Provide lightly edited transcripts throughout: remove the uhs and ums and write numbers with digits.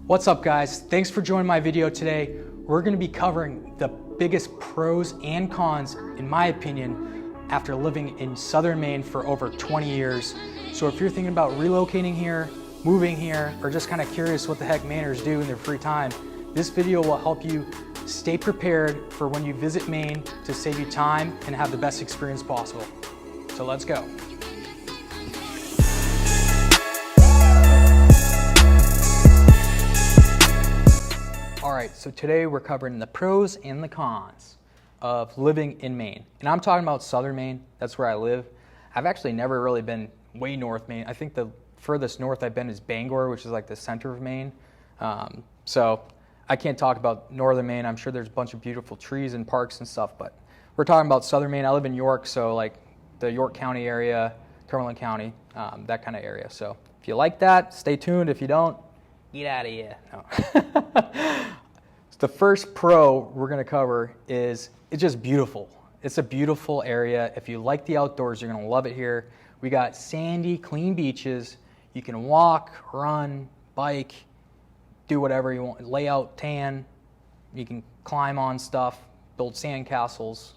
What's up guys? Thanks for joining my video today. We're going to be covering the biggest pros and cons, in my opinion, after living in southern Maine for over 20 years. So if you're thinking about relocating here, moving here, or just kind of curious what the heck Mainers do in their free time, this video will help you stay prepared for when you visit Maine to save you time and have the best experience possible. So let's go. All right, so today we're covering the pros and the cons of living in Maine. And I'm talking about southern Maine, that's where I live. I've actually never really been way north Maine. I think the furthest north I've been is Bangor, which is like the center of Maine. So I can't talk about northern Maine. I'm sure there's a bunch of beautiful trees and parks and stuff, but we're talking about southern Maine. I live in York, so like the York County area, Cumberland County, that kind of area. So if you like that, stay tuned. If you don't, get out of here. No. The first pro we're going to cover is it's just beautiful. It's a beautiful area. If you like the outdoors, you're going to love it here. We got sandy, clean beaches. You can walk, run, bike, do whatever you want, lay out, tan. You can climb on stuff, build sand castles.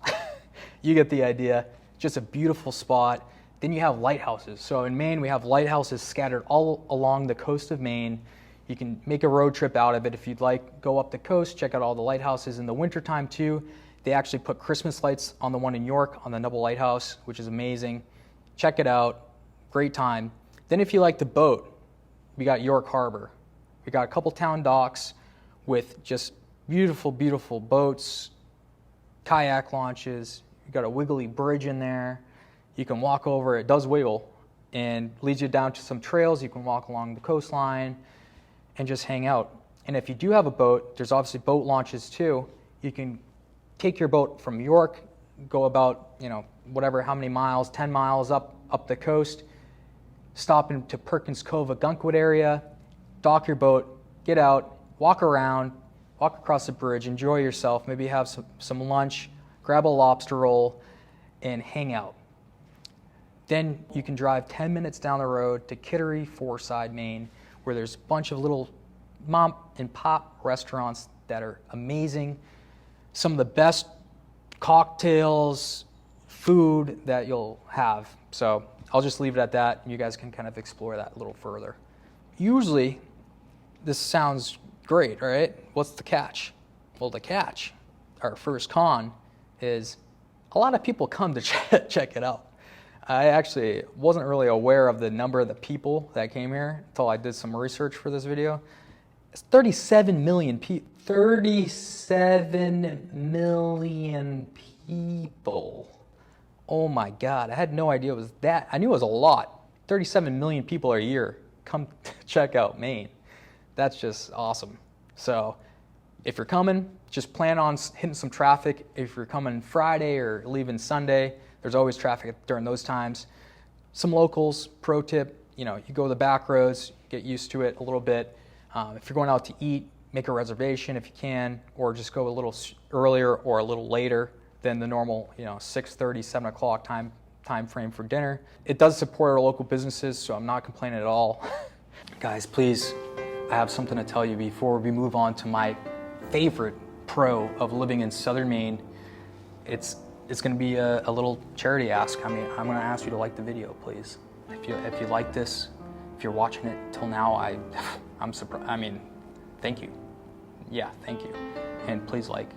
You get the idea. Just a beautiful spot. Then you have lighthouses. So in Maine, we have lighthouses scattered all along the coast of Maine. You can make a road trip out of it if you'd like. Go up the coast, check out all the lighthouses. In the wintertime too, they actually put Christmas lights on the one in York, on the Noble Lighthouse, which is amazing. Check it out, great time. Then if you like to boat, we got York Harbor. We got a couple town docks with just beautiful, beautiful boats, kayak launches. You got a Wiggly bridge in there. You can walk over, it does wiggle, and leads you down to some trails. You can walk along the coastline and just hang out. And if you do have a boat, there's obviously boat launches too. You can take your boat from York, go about, whatever, how many miles, 10 miles up the coast, stop into Perkins Cove, a Gunkwood area, dock your boat, get out, walk around, walk across the bridge, enjoy yourself, maybe have some lunch, grab a lobster roll, and hang out. Then you can drive 10 minutes down the road to Kittery Foreside, Maine, where there's a bunch of little mom and pop restaurants that are amazing. Some of the best cocktails, food that you'll have. So I'll just leave it at that, and you guys can kind of explore that a little further. Usually, this sounds great, right? What's the catch? Well, the catch, our first con, is a lot of people come to check it out. I actually wasn't really aware of the number of the people that came here until I did some research for this video. It's 37 million people. 37 million people. Oh my God, I had no idea it was that. I knew it was a lot. 37 million people a year come check out Maine. That's just awesome. So if you're coming, just plan on hitting some traffic. If you're coming Friday or leaving Sunday, there's always traffic during those times. Some locals, pro tip, you go the back roads, get used to it a little bit. If you're going out to eat, make a reservation if you can, or just go a little earlier or a little later than the normal, 6:30, 7 o'clock time frame for dinner. It does support our local businesses, so I'm not complaining at all. Guys, please, I have something to tell you before we move on to my favorite pro of living in southern Maine. It's going to be a little charity ask. I'm going to ask you to like the video, please. If you like this, if you're watching it till now, I'm surprised. Thank you. Yeah, thank you. And please like.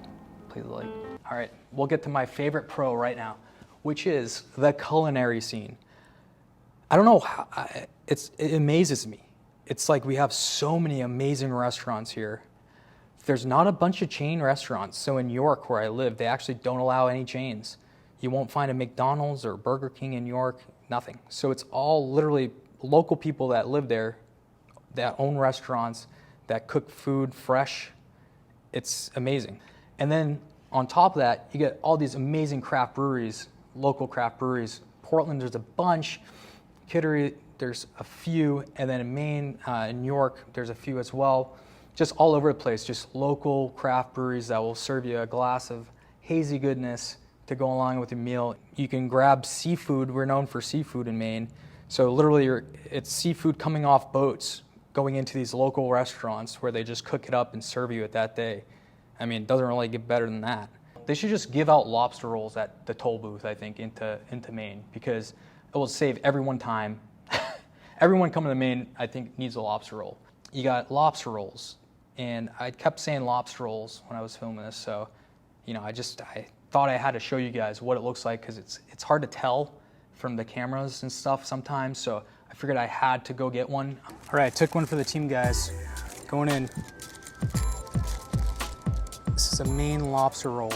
All right, we'll get to my favorite pro right now, which is the culinary scene. I don't know how, it amazes me. It's like we have so many amazing restaurants here. There's not a bunch of chain restaurants. So in York, where I live, they actually don't allow any chains. You won't find a McDonald's or Burger King in York, nothing. So it's all literally local people that live there, that own restaurants, that cook food fresh. It's amazing. And then on top of that, you get all these amazing craft breweries, local craft breweries. Portland, there's a bunch. Kittery, there's a few. And then in Maine, in York, there's a few as well. Just all over the place, just local craft breweries that will serve you a glass of hazy goodness to go along with your meal. You can grab seafood. We're known for seafood in Maine. So literally, it's seafood coming off boats, going into these local restaurants where they just cook it up and serve you it that day. I mean, it doesn't really get better than that. They should just give out lobster rolls at the toll booth, I think, into Maine, because it will save everyone time. Everyone coming to Maine, I think, needs a lobster roll. You got lobster rolls, and I kept saying lobster rolls when I was filming this, so, you know, I thought I had to show you guys what it looks like, because it's hard to tell from the cameras and stuff sometimes, so I figured I had to go get one. All right, I took one for the team, guys. Going in. This is a Maine lobster roll.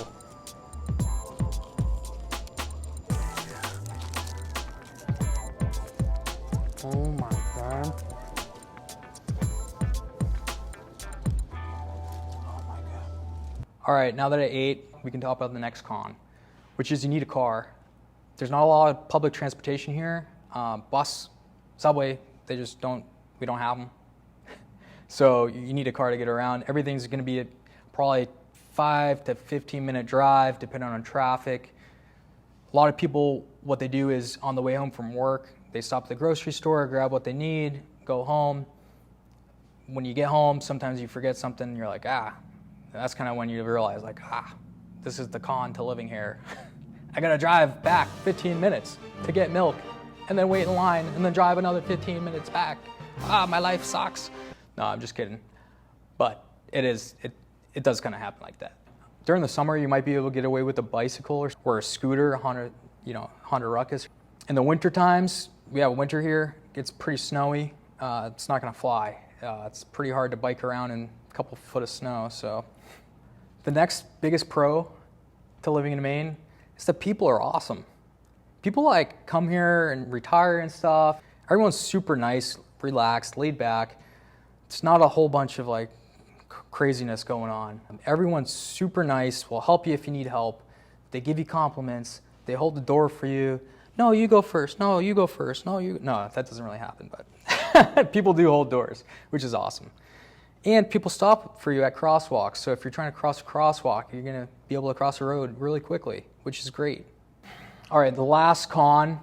Oh my God. Oh my God. All right, now that I ate, we can talk about the next con, which is you need a car. There's not a lot of public transportation here. Bus, subway, we don't have them. So you need a car to get around. Everything's gonna be probably 5 to 15 minute drive, depending on traffic. A lot of people, what they do is on the way home from work, they stop at the grocery store, grab what they need, go home. When you get home, sometimes you forget something, and you're like, that's kind of when you realize, like, this is the con to living here. I gotta drive back 15 minutes to get milk, and then wait in line, and then drive another 15 minutes back. My life sucks. No, I'm just kidding. But it does kind of happen like that. During the summer, you might be able to get away with a bicycle or a scooter, a Honda Ruckus. In the winter times, we have winter here. It gets pretty snowy. It's not gonna fly. It's pretty hard to bike around in a couple foot of snow. So the next biggest pro to living in Maine is the people are awesome. People like come here and retire and stuff. Everyone's super nice, relaxed, laid back. It's not a whole bunch of like craziness going on. Everyone's super nice, will help you if you need help. They give you compliments. They hold the door for you. No, you go first. No, you go first. No, that doesn't really happen, but people do hold doors, which is awesome. And people stop for you at crosswalks. So if you're trying to cross a crosswalk, you're gonna be able to cross the road really quickly, which is great. All right, the last con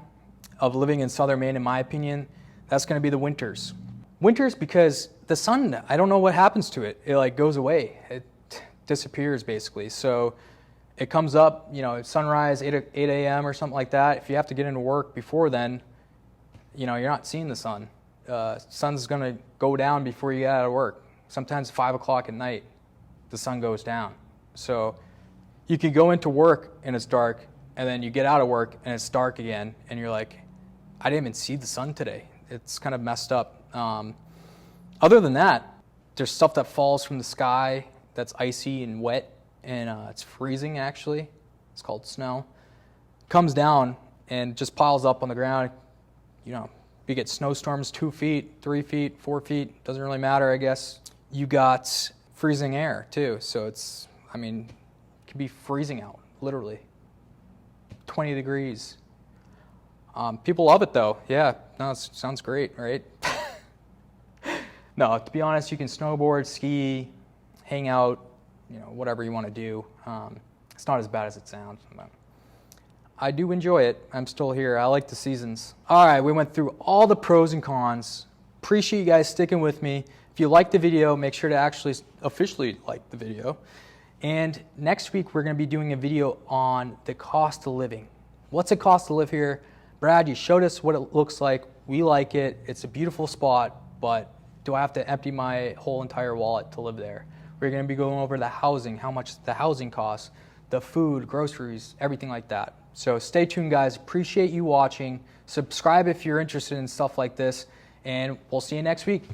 of living in southern Maine, in my opinion, that's gonna be the winters. Winters, because the sun, I don't know what happens to it. It like goes away. It disappears basically. So it comes up, sunrise, 8 a.m. or something like that. If you have to get into work before then, you're not seeing the sun. Sun's gonna go down before you get out of work. Sometimes 5 o'clock at night, the sun goes down. So you can go into work and it's dark, and then you get out of work and it's dark again, and you're like, I didn't even see the sun today. It's kind of messed up. Other than that, there's stuff that falls from the sky that's icy and wet, and it's freezing actually. It's called snow. Comes down and just piles up on the ground. You get snowstorms 2 feet, 3 feet, 4 feet, doesn't really matter, I guess. You got freezing air too, so it can be freezing out, literally. 20 degrees. People love it though. Yeah, no, it sounds great, right? No, to be honest, you can snowboard, ski, hang out, whatever you want to do. It's not as bad as it sounds. But I do enjoy it. I'm still here. I like the seasons. All right, we went through all the pros and cons. Appreciate you guys sticking with me. If you liked the video, make sure to actually officially like the video. And next week, we're going to be doing a video on the cost of living. What's it cost to live here? Brad, you showed us what it looks like. We like it. It's a beautiful spot, but do I have to empty my whole entire wallet to live there? We're going to be going over the housing, how much the housing costs, the food, groceries, everything like that. So stay tuned, guys. Appreciate you watching. Subscribe if you're interested in stuff like this, and we'll see you next week.